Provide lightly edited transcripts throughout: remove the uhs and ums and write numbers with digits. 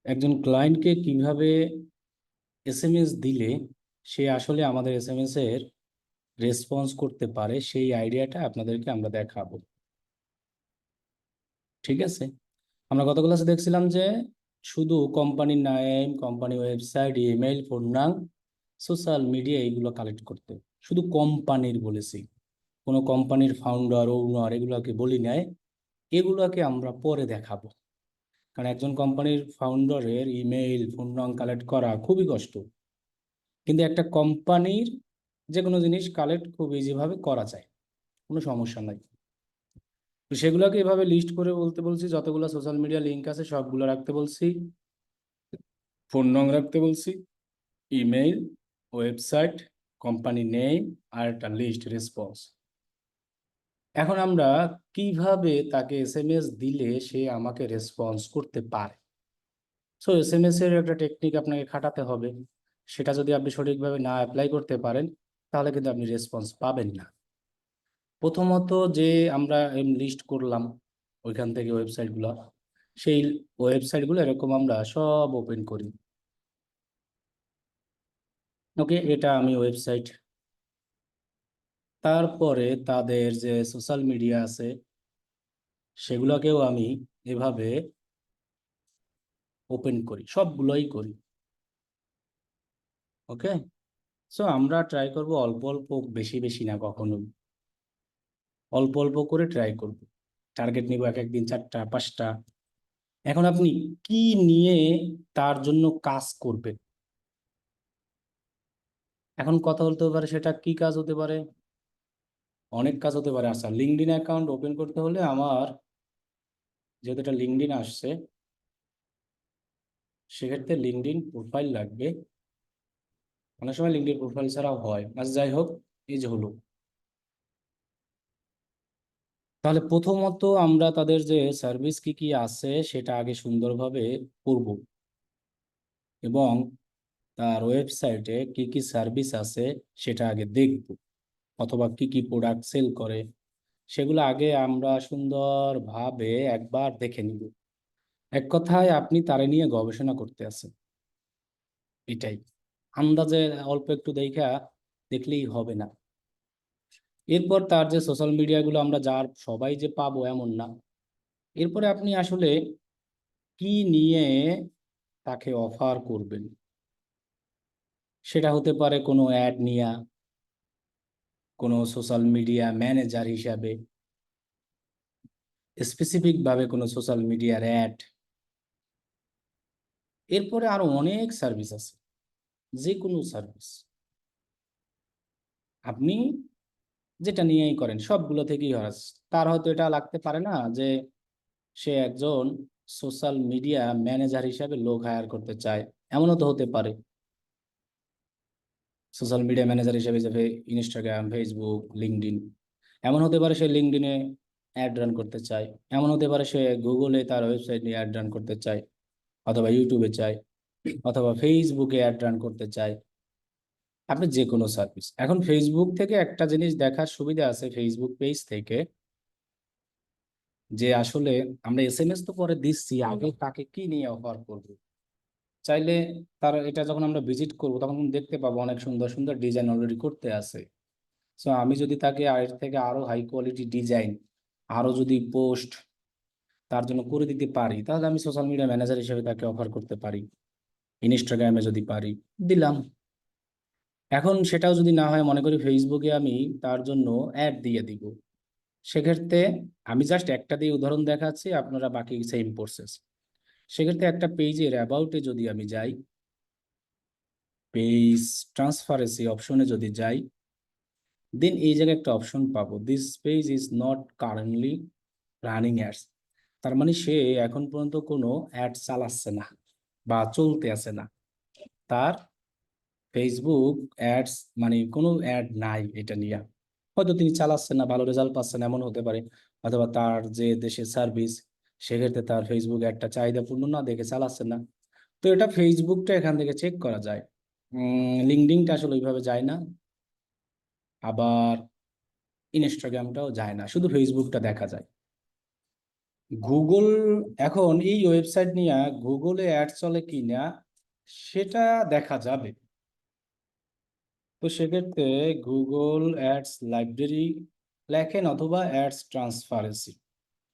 একজন ক্লায়েন্টকে কিভাবে এসএমএস দিলে সে আসলে আমাদের এসএমএস এর রেসপন্স করতে পারে সেই আইডিয়াটা আপনাদেরকে আমরা দেখাবো। ঠিক আছে, আমরা গত ক্লাসে দেখছিলাম যে শুধু কোম্পানির নাম, কোম্পানি ওয়েবসাইট, ইমেইল, ফোন নাম, সোশ্যাল মিডিয়া এইগুলো কালেক্ট করতে, শুধু কোম্পানির বলেছি। কোনো কোম্পানির ফাউন্ডার, ওনার এগুলোকে বলি নাই। এগুলোকে আমরা পরে দেখাবো, কারণ একজন কোম্পানির ফাউন্ডারের ইমেইল, ফোন নাম কালেক্ট করা খুবই কষ্ট। কিন্তু একটা কোম্পানির যে কোনো জিনিস কালেক্ট খুব ইজিভাবে করা যায়, কোনো সমস্যা নাই। তো সেগুলোকে এভাবে লিস্ট করে বলতে বলছি, যতগুলো সোশ্যাল মিডিয়া লিঙ্ক আছে সবগুলো রাখতে বলছি, ফোন নং রাখতে বলছি, ইমেইল, ওয়েবসাইট, কোম্পানি নেম, আর একটা লিস্ট রেসপন্স। এখন আমরা কিভাবে তাকে এসএমএস দিলে সে আমাকে রেসপন্স করতে পারে। সো এসএমএস এর একটা টেকনিক আপনাকে খাটাতে হবে। সেটা যদি আপনি সঠিকভাবে না অ্যাপ্লাই করতে পারেন তাহলে কিন্তু আপনি রেসপন্স পাবেন না। প্রথমত যে আমরা লিস্ট করলাম ওইখান থেকে ওয়েবসাইটগুলো, সেই ওয়েবসাইটগুলো এরকম আমরা সব ওপেন করি। ওকে, এটা আমি ওয়েবসাইট। তারপরে তাদের যে সোশ্যাল মিডিয়া আছে সেগুলোকেও আমি এভাবে ওপেন করি, সবগুলোই করি। ওকে, সো আমরা ট্রাই করব অল্প অল্প, বেশি বেশি না কখনোই, অল্প অল্প করে ট্রাই করব। টার্গেট নিব এক একদিন 4টা 5টা। এখন আপনি কি নিয়ে তার জন্য কাজ করবেন, এখন কথা বলতে পারে সেটা কি কাজ হতে পারে। অনেক কাজ হতে পারে। আচ্ছা, লিঙ্কডইন অ্যাকাউন্ট ওপেন করতে হলে আমার, যেহেতু এটা লিঙ্কডইন আসছে, সেক্ষেত্রে লিঙ্কডইন প্রোফাইল লাগবে। অনেক সময় লিঙ্কডইন প্রোফাইল ছাড়াও হয়, আচ্ছা যাই হোক, এই যে হলো। তাহলে প্রথমত আমরা তাদের যে সার্ভিস কি কি আছে সেটা আগে সুন্দরভাবে পড়ব, এবং তার ওয়েবসাইটে কি কি সার্ভিস আছে সেটা আগে দেখব, অথবা কি কি প্রোডাক্ট সেল করে সেগুলো আগে আমরা সুন্দরভাবে একবার দেখে নিব। এক কথায় আপনি তারে নিয়ে গবেষণা করতে আছেন, এটাই। আন্দাজে অল্প একটু দেখা দেখলেই হবে না। এরপর তার যে সোশ্যাল মিডিয়াগুলো আমরা যার সবাই যে পাবো এমন না। এরপরে আপনি আসলে কি নিয়ে তাকে অফার করবেন, সেটা হতে পারে কোনো অ্যাড নিয়া, কোনো সোশ্যাল মিডিয়া ম্যানেজার হিসাবে, স্পেসিফিক ভাবে কোনো সোশ্যাল মিডিয়ার অ্যাড। এরপরে আরো অনেক সার্ভিস আছে, যে কোনো সার্ভিস আপনি যেটা নিয়েই করেন সবগুলো থেকেই হরাস। তার হয়তো এটা লাগতে পারে না যে সে একজন সোশ্যাল মিডিয়া ম্যানেজার হিসাবে লোক হায়ার করতে চায়, এমনও তো হতে পারে। সোশ্যাল মিডিয়া ম্যানেজার হিসেবে যে ইনস্টাগ্রাম, ফেসবুক, লিঙ্কডইন, এমন হতে পারে সে লিঙ্কডইনে অ্যাড রান করতে চায়, এমন হতে পারে সে গুগলে তার ওয়েবসাইট নিয়ে অ্যাড রান করতে চায়, অথবা ইউটিউবে চায়, অথবা ফেসবুকে অ্যাড রান করতে চায়। আপনি যে কোনো সার্ভিস, এখন ফেসবুক থেকে একটা জিনিস দেখার সুবিধা আছে ফেসবুক পেজ থেকে, যে আসলে আমরা এসএমএস তো পরে দিচ্ছি, আগে তাকে কি নিয়ে অফার করব। চাইলে তার এটা যখন আমরা ভিজিট করব তখন কিন্তু দেখতে পাবো অনেক সুন্দর সুন্দর ডিজাইন অলরেডি করতে আছে। সো আমি যদি তাকে এর থেকে আরো হাই কোয়ালিটি ডিজাইন, আরো যদি পোস্ট তার জন্য করে দিতে পারি, তাহলে আমি সোশ্যাল মিডিয়া ম্যানেজার হিসেবে তাকে অফার করতে পারি। ইনস্টাগ্রামে যদি পারি, দিলাম। এখন সেটাও যদি না হয়, মনে করি ফেসবুকে আমি তার জন্য অ্যাড দিয়ে দিব, সেক্ষেত্রে আমি জাস্ট একটা দিয়ে উদাহরণ দেখাচ্ছি, আপনারা বাকি সেম প্রসেস। সেক্ষেত্রে একটা পেজের অ্যাবাউটে যদি আমি যাই, পেজ ট্রান্সপারেন্সি অপশনে যদি যাই, দেন এই জায়গায় একটা অপশন পাবো, this page is not currently running ads. তার মানে সে এখন পর্যন্ত কোনো অ্যাড চালাচ্ছে না বা চলতে আছে না, তার ফেসবুক অ্যাডস মানে কোনো অ্যাড নাই এটা নিয়ে। হয়তো তিনি চালাচ্ছেন না, ভালো রেজাল্ট পাচ্ছেন এমন হতে পারে, অথবা তার যে দেশের সার্ভিস সেক্ষেত্রে তার ফেসবুক একটা চাহিদাপূর্ণ না দেখে চালাচ্ছেন না। তো এটা ফেসবুকটা এখান থেকে চেক করা যায়। লিঙ্কডইনটা আসলে ওইভাবে যায় না, আবার ইনস্টাগ্রামটাও যায় না, শুধু ফেসবুকটা দেখা যায়। গুগল এখন এই ওয়েবসাইট নিয়ে গুগলে অ্যাড চলে কিনা সেটা দেখা যাবে। তো সেক্ষেত্রে গুগল অ্যাডস লাইব্রেরি লেখেন অথবা ads transparency,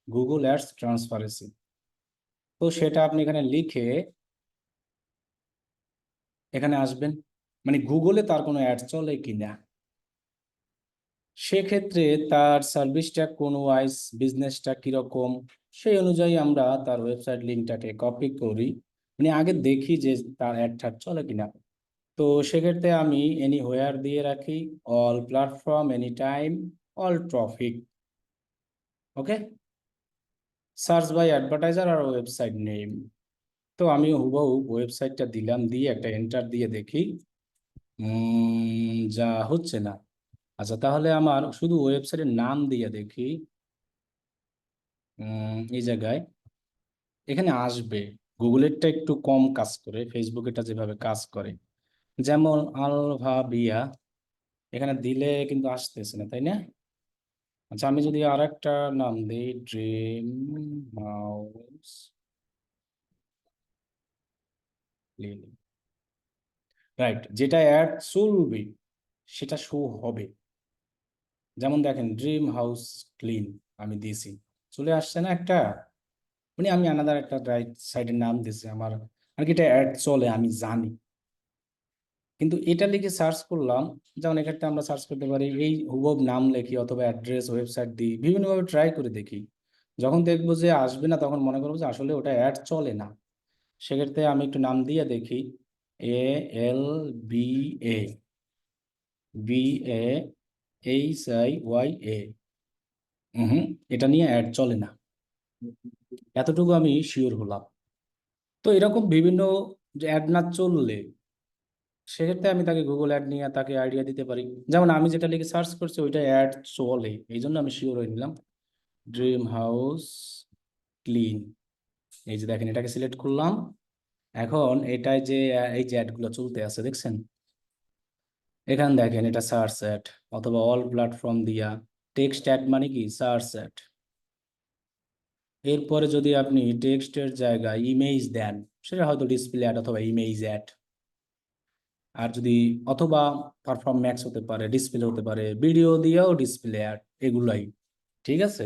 Google ads transparency. তো সেটা আপনি এখানে লিখে এখানে আসবেন, মানে গুগলে তার কোনো অ্যাড চলে কিনা, সেক্ষেত্রে তার সার্ভিসটা কোন ওয়াইজ, বিজনেসটা কিরকম, সেই অনুযায়ী আমরা তার ওয়েবসাইট লিঙ্কটাকে কপি করি, মানে আগে দেখি যে তার অ্যাড ঠ্যাড চলে কিনা। তো সেক্ষেত্রে আমি এনি হোয়ার দিয়ে রাখি, all platform, any time, all traffic. Okay, search by advertiser আর ওয়েবসাইট নেম। তো আমি হুবহু ওয়েবসাইটটা দিলাম, দিয়ে একটা এন্টার দিয়ে দেখি, যা হচ্ছে না। আচ্ছা, তাহলে আমার শুধু ওয়েবসাইটের নাম দিয়ে দেখি। এই জায়গায় এখানে আসবে। গুগলেরটা একটু কম কাজ করে, ফেসবুকেরটা যেভাবে কাজ করে, যেমন আলভা বিয়া, এখানে দিলে কিন্তু আসতেছে না, তাই না? আচ্ছা, আমি যদি আর একটা নাম দিই, ড্রিম হাউস লিলি, রাইট, যেটা অ্যাড চলবে সেটা শো হবে। যেমন দেখেন, ড্রিম হাউস ক্লিন, আমি দিয়েছি, চলে আসছে না একটা, মানে আমি আলাদা একটা রাইট সাইডের নাম দিয়েছি আমার, আর কি এটা অ্যাড চলে আমি জানি। কিন্তু এটা লিখে সার্চ করলাম, যেমন এক্ষেত্রে আমরা সার্চ করতে পারি এই হুবহু নাম লিখি অথবা অ্যাড্রেস, ওয়েবসাইট দিই, বিভিন্নভাবে ট্রাই করে দেখি। যখন দেখবো যে আসবে না, তখন মনে করবো যে আসলে ওটা অ্যাড চলে না। সেক্ষেত্রে আমি একটু নাম দিয়ে দেখি, ALBA, BAHIYA। হুম, এটা নিয়ে অ্যাড চলে না, এতটুকু আমি শিওর হলাম। তো এরকম বিভিন্ন, যে অ্যাড না চললে সেক্ষেত্রে আমি তাকে গুগল অ্যাড নিয়ে তাকে আইডিয়া দিতে পারি। যেমন আমি যেটা লিখে সার্চ করছি ওইটা অ্যাড চলে, এই জন্য আমি শিওর হয়ে নিলাম, ড্রিম হাউস ক্লিন। এই যে দেখেন, এটাকে সিলেক্ট করলাম। এখন এটাই যে এই যে অ্যাডগুলো চলতে আছে দেখছেন, এখানে দেখেন এটা সার্চ অ্যাড অথবা অল প্ল্যাটফর্ম দিয়া, টেক্সট অ্যাড মানে কি সার্চ অ্যাড। এরপরে যদি আপনি টেক্সটের জায়গায় ইমেজ দেন, সেটা হয়তো ডিসপ্লে অ্যাড অথবা ইমেজ অ্যাড। আর যদি অথবা পারফর্ম ম্যাক্স হতে পারে, ডিসপ্লে হতে পারে, ভিডিও দিয়েও ডিসপ্লে অ্যাড, এগুলাই। ঠিক আছে,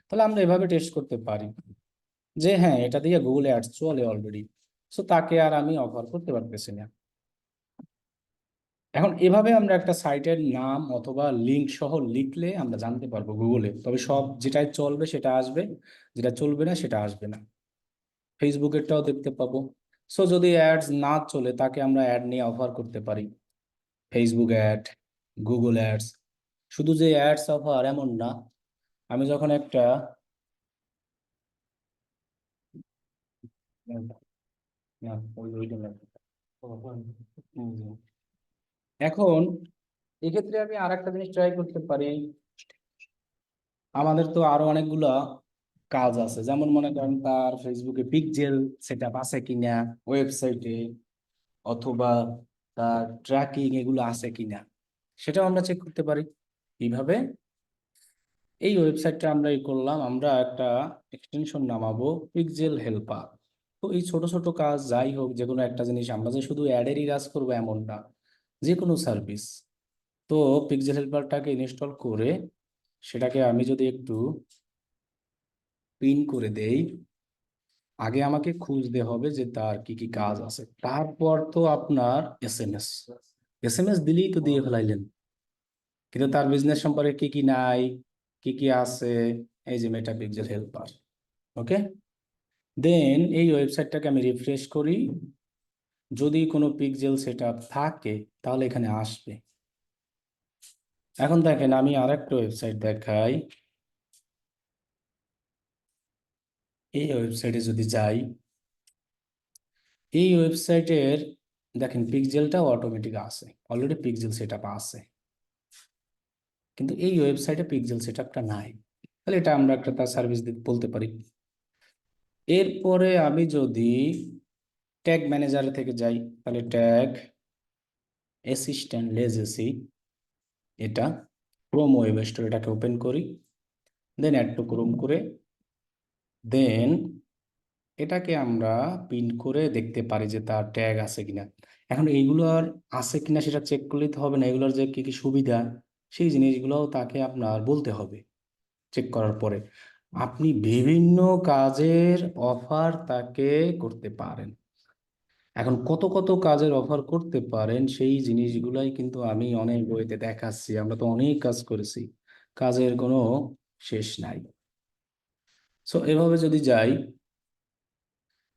তাহলে আমরা এভাবে টেস্ট করতে পারি যে হ্যাঁ, এটা দিয়ে গুগল অ্যাডস চলে অলরেডি, সো তাকে আর আমি অফার করতে পারতেছি না। এখন এভাবে আমরা একটা সাইটের নাম অথবা লিংক সহ লিখলে আমরা জানতে পারবো গুগলে, তবে সব যেটাই চলবে সেটা আসবে, যেটা চলবে না সেটা আসবে না। ফেসবুকেরটাও দেখতে পাবো। সো যদি অ্যাডস না চলে, তাকে আমরা অ্যাড নিয়ে অফার করতে পারি, ফেসবুক অ্যাড, গুগল অ্যাডস। শুধু যে অ্যাডস অফার এমন না, আমি যখন একটা এখন এক্ষেত্রে আমি আর একটা জিনিস ট্রাই করতে পারি। আমাদের তো আরো অনেকগুলা কাজ আছে, যেমন মনে করেন তার ফেসবুকে পিক্সেল সেট আপ আছে কিনা ওয়েবসাইটে, অথবা তার ট্র্যাকিং এগুলো আছে কিনা, সেটাও আমরা চেক করতে পারি। কিভাবে? এই ওয়েবসাইটটা আমরা করলাম, আমরা একটা এক্সটেনশন নামাবো, পিক্সেল হেল্পার। তো এই ছোট ছোট কাজ যাই হোক, যে কোনো একটা জিনিস, আমরা যে শুধু অ্যাডেরই কাজ করবো এমন না, যে কোনো সার্ভিস। তো পিক্সেল হেল্পারটাকে ইনস্টল করে সেটাকে আমি যদি একটু পিন করে দেই, আগে আমাকে খুঁজতে হবে যে তার কি কি কাজ আছে, তারপর তো আপনার এসএমএস, এসএমএস দিলেই তো দিয়ে ফেলাইলেন, কিন্তু তার বিজনেস সম্পর্কে কি কি নাই, কি কি আছে, এই যে মেটা পিক্সেল হেল্পার। ওকে, দেন এই ওয়েবসাইটটাকে আমি রিফ্রেশ করি, যদি কোনো পিক্সেল সেট আপ থাকে তাহলে এখানে আসবে। এখন দেখেন, আমি আরেকটা ওয়েবসাইট দেখাই, এই ওয়েবসাইটে যদি যাই, এই ওয়েবসাইটের দেখেন পিক্সেলটাও অটোমেটিক আছে, অলরেডি পিক্সেল সেট আপ আছে, কিন্তু এই ওয়েবসাইটে পিক্সেল সেট আপটা নাই। তাহলে এটা আমরা একটা তার সার্ভিস বলতে পারি। এরপরে আমি যদি ট্যাগ ম্যানেজার থেকে যাই, তাহলে ট্যাগ অ্যাসিস্ট্যান্ট লেজেসি, এটা ক্রোম ওয়েব স্টোর, এটাকে ওপেন করি, দেন অ্যাড টু ক্রোম করে দেন এটাকে আমরা প্রিন্ট করে দেখতে পারি যে তার ট্যাগ আছে কিনা। এখন এইগুলো আর আছে কিনা সেটা চেক করলেই তো হবে না, এগুলোর যে কি কি সুবিধা সেই জিনিসগুলোও তাকে আপনার বলতে হবে। চেক করার পরে আপনি বিভিন্ন কাজের অফার তাকে করতে পারেন। এখন কত কত কাজের অফার করতে পারেন সেই জিনিসগুলাই কিন্তু আমি অনেক বইতে দেখাচ্ছি, আমরা তো অনেক কাজ করেছি, কাজের কোনো শেষ নাই। সো এভাবে যদি যাই,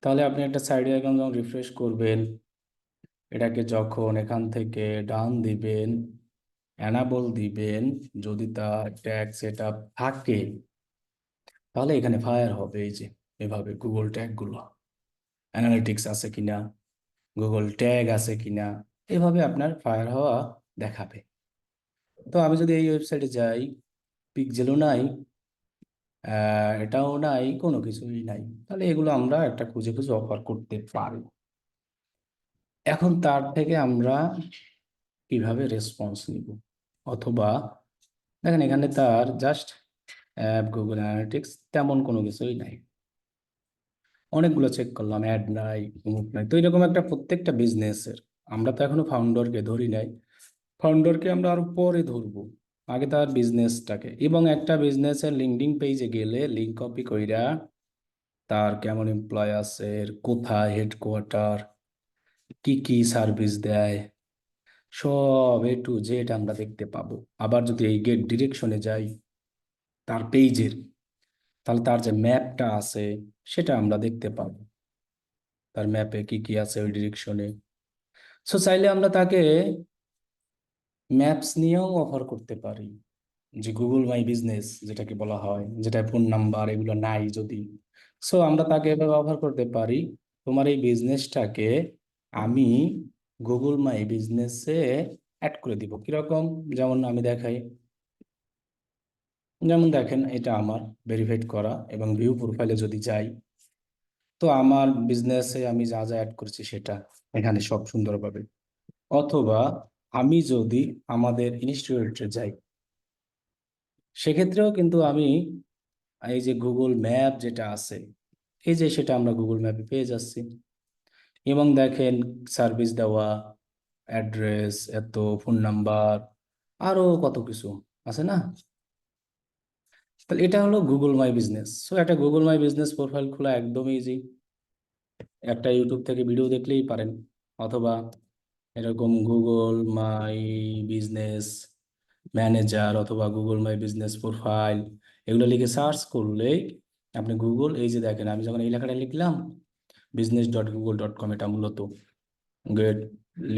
তাহলে আপনি একটা সাইডে অ্যাকাউন্ট যখন রিফ্রেশ করবেন, এটাকে যখন এখান থেকে ডান দিবেন, অ্যানাবল দিবেন, যদি তার ট্যাগ সেট আপ থাকে তাহলে এখানে ফায়ার হবে। এই যে এভাবে গুগল ট্যাগগুলো, অ্যানালিটিক্স আছে কিনা, গুগল ট্যাগ আছে কিনা, এভাবে আপনার ফায়ার হওয়া দেখাবে। তো আমি যদি এই ওয়েবসাইটে যাই, পিক্সেলও নাই, এটাও নাই, কোনো কিছুই নাই, তাহলে এগুলো আমরা একটা খুঁজে খুঁজে অফার করতে পারি। এখন তার থেকে আমরা কিভাবে রেসপন্স নিব, অথবা দেখেন এখানে তার জাস্ট অ্যাপ, গুগল অ্যানালিটিক্স, তেমন কোনো কিছুই নাই। অনেকগুলো চেক করলাম, অ্যাড নাই, অমুক নাই। তো এরকম একটা প্রত্যেকটা বিজনেসের, আমরা তো এখনো ফাউন্ডারকে ধরি নাই, ফাউন্ডারকে আমরা আরো পরে ধরবো, আগে তার বিজনেসটাকে। এবং একটা বিজনেসের লিঙ্কডিন পেজে গেলে লিঙ্ক কপি কইরা তার কেমন এমপ্লয় আছে, এর কোথায় হেডকোয়ার্টার, কি কি সার্ভিস দেয়, সব A to Z আমরা দেখতে পাবো। আবার যদি এই গেট ডিরেকশনে যাই তার পেজের, তাহলে তার যে ম্যাপটা আছে সেটা আমরা দেখতে পাবো, তার ম্যাপে কি কি আছে ওই ডিরেকশনে। সো চাইলে আমরা তাকে ম্যাপস নিয়েও অফার করতে পারি, যে গুগল মাই বিজনেস যেটাকে বলা হয়, যেটা ফোন নাম্বার এগুলো নাই যদি। সো আমরা তাকে এভাবে অফার করতে পারি, তোমার এই বিজনেসটাকে আমি গুগল মাই বিজনেসে অ্যাড করে দিব। কিরকম, যেমন আমি দেখাই, যেমন দেখেন এটা আমার ভেরিফাইড করা, এবং ভিউ প্রোফাইলে যদি যাই, তো আমার বিজনেসে আমি যা যা অ্যাড করেছি সেটা এখানে সব সুন্দরভাবে। অথবা আমি যদি আমাদের ইনস্টিটিউটে যাই, সেক্ষেত্রেও কিন্তু আমি এই যে গুগল ম্যাপ যেটা আছে, এই যে সেটা আমরা গুগল ম্যাপে পেয়ে যাচ্ছি। এবং দেখেন সার্ভিস দেওয়া, অ্যাড্রেস, এত ফোন নাম্বার, আরো কত কিছু আছে না। তাহলে এটা হলো গুগল মাই বিজনেস। সো একটা গুগল মাই বিজনেস প্রোফাইল খোলা একদম ইজি, একটা ইউটিউব থেকে ভিডিও দেখলেই পারেন, অথবা এরকম গুগল মাই বিজনেস ম্যানেজার অথবা গুগল মাই বিজনেস প্রোফাইল এগুলো লিখে সার্চ করলেই আপনি গুগল, এই যে দেখেন আমি যখন এই লেখাটা লিখলাম business.google.com, এটা মূলত get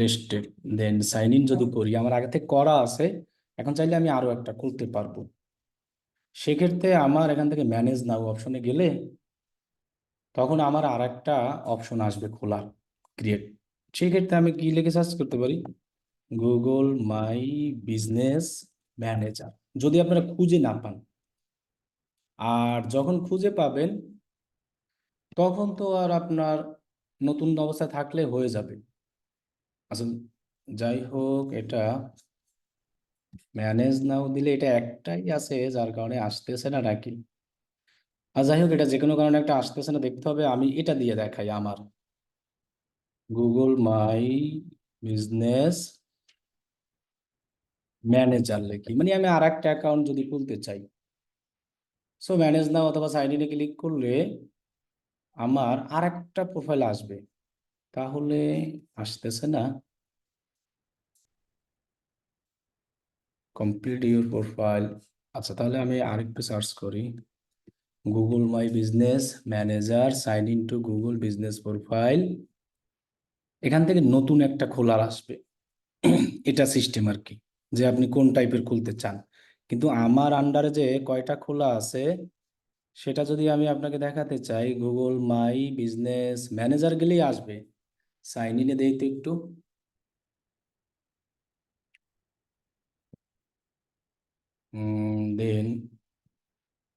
listed, then sign in যদি করি, আমার আগে থেকে করা আছে, এখন চাইলে আমি আরো একটা খুলতে পারবো। সেক্ষেত্রে আমার এখান থেকে ম্যানেজ নাও অপশনে গেলে তখন আমার আর একটা অপশন আসবে খোলা, ক্রিয়েট। সেক্ষেত্রে আমি কি লিখে সার্চ করতে পারি, গুগল মাই বিজনেস ম্যানেজার, যদি আপনারা খুঁজে না পান। আর যখন খুঁজে পাবেন তখন তো আর আপনার নতুন অবস্থায় থাকলে হয়ে যাবে। আসলে যাই হোক, এটা ম্যানেজ নাও দিলে এটা একটাই আছে, যার কারণে আসতেছে না নাকি। আর যাই হোক, এটা যে কোনো কারণে একটা আসতেছে না, দেখতে হবে। আমি এটা দিয়ে দেখাই, আমার গুগল মাই বিজনেস ম্যানেজার লিখি, মানে আমি আর একটা অ্যাকাউন্ট যদি খুলতে চাই, সো ম্যানেজ নাও অথবা সাইন ইনে ক্লিক করলে আমার আর একটা প্রোফাইল আসবে। তাহলে আসতেছে না, কমপ্লিট ইউর প্রোফাইল। আচ্ছা, তাহলে আমি আরেকটু সার্চ করি, Google my business manager sign in to Google business profile, এখান থেকে নতুন একটা খোলার আসবে। এটা সিস্টেম আর কি, যে আপনি কোন টাইপের খুলতে চান। কিন্তু আমার আন্ডারে যে কয়টা খোলা আছে সেটা যদি আমি আপনাকে দেখাতে চাই, গুগল মাই বিজনেস ম্যানেজার গেলেই আসবে। সাইন ইনে দেই তো একটু, দেন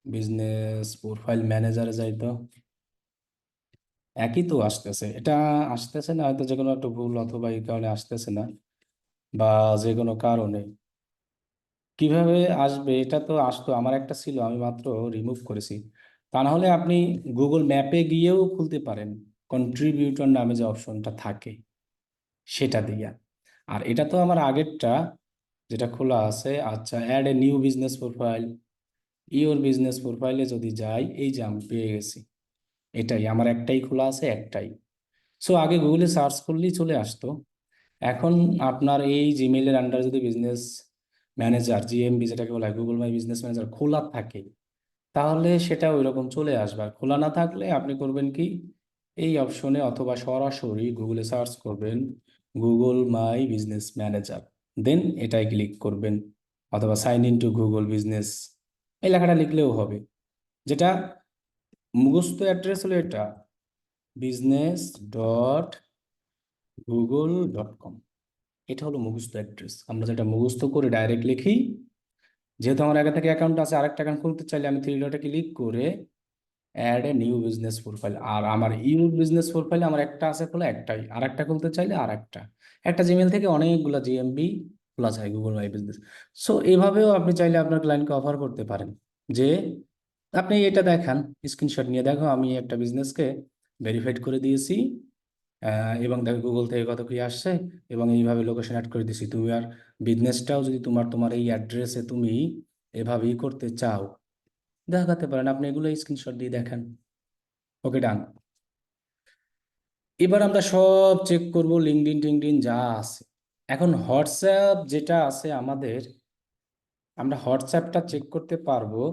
বিজনেস প্রোফাইল ম্যানেজারে যাই তো, একই তো আসতেছে, এটা আসতেছে না, হয়তো যে কোনো একটা ভুল অথবা এই কারণে আসতেছে না, বা যে কোনো কারণে। কিভাবে আসবে, এটা তো আসতো, আমার একটা ছিল আমি মাত্র রিমুভ করেছি। তা না হলে আপনি গুগল ম্যাপে গিয়েও খুলতে পারেন, কন্ট্রিবিউটর নামে যে অপশনটা থাকে সেটা দিয়া। আর এটা তো আমার আগেরটা যেটা খোলা আছে। আচ্ছা, add a new business profile, your business প্রোফাইলে যদি যাই, এই যে আমি পেয়ে গেছি, এটাই আমার একটাই খোলা আছে, একটাই। সো আগে গুগলে সার্চ করলেই চলে আসতো। এখন আপনার এই জিমেইলের আন্ডার যদি বিজনেস ম্যানেজার, জিএমবি যেটাকে বলা হয়, গুগল মাই বিজনেস ম্যানেজার খোলা থাকে, তাহলে সেটা ওই রকম চলে আসবে। আর খোলা না থাকলে আপনি করবেন কি, এই অপশনে অথবা সরাসরি গুগলে সার্চ করবেন Google my business manager, then এটাই ক্লিক করবেন। অথবা sign in to Google business, এই লেখাটা লিখলেও হবে। যেটা মুখস্থ অ্যাড্রেস হলো এটা, business.google.com। এটা হলো মুখস্থ অ্যাড্রেস। আমরা যেটা মুখস্থ করে ডাইরেক্ট লিখি, যেহেতু আমার আগে থেকে অ্যাকাউন্ট আছে, আরেকটা অ্যাকাউন্ট খুলতে চাইলে আমি থ্রি ডটে ক্লিক করে add a new business profile, আর আমার ইউ বিজনেস প্রোফাইলে আমার একটা আছে খোলা, একটাই। আর একটা খুলতে চাইলে আর একটা, একটা জিমেল থেকে অনেকগুলো জিএমবি খোলা যায় গুগল মাই বিজনেস। সো এইভাবেও আপনি চাইলে আপনার ক্লায়েন্টকে অফার করতে পারেন যে আপনি এটা দেখান, স্ক্রিনশট নিয়ে দেখো আমি একটা বিজনেসকে ভেরিফাইড করে দিয়েছি, এবং দেখো গুগল থেকে কত কি আসছে, এবং এইভাবে লোকেশন অ্যাড করে দিছি। তুমি আর বিজনেসটাও যদি তোমার তোমার এই অ্যাড্রেসে তুমি এভাবেই করতে চাও, দেখাতে পারেন। আপনি এগুলো স্ক্রিনশট দিয়ে দেখেন। ওকে, ডান। এবার আমরা সব চেক করব, লিঙ্কডইন টিঙ্কডিন যা আছে। এখন হোয়াটসঅ্যাপ যেটা আছে আমাদের, আমরা হোয়াটসঅ্যাপটা চেক করতে পারবো।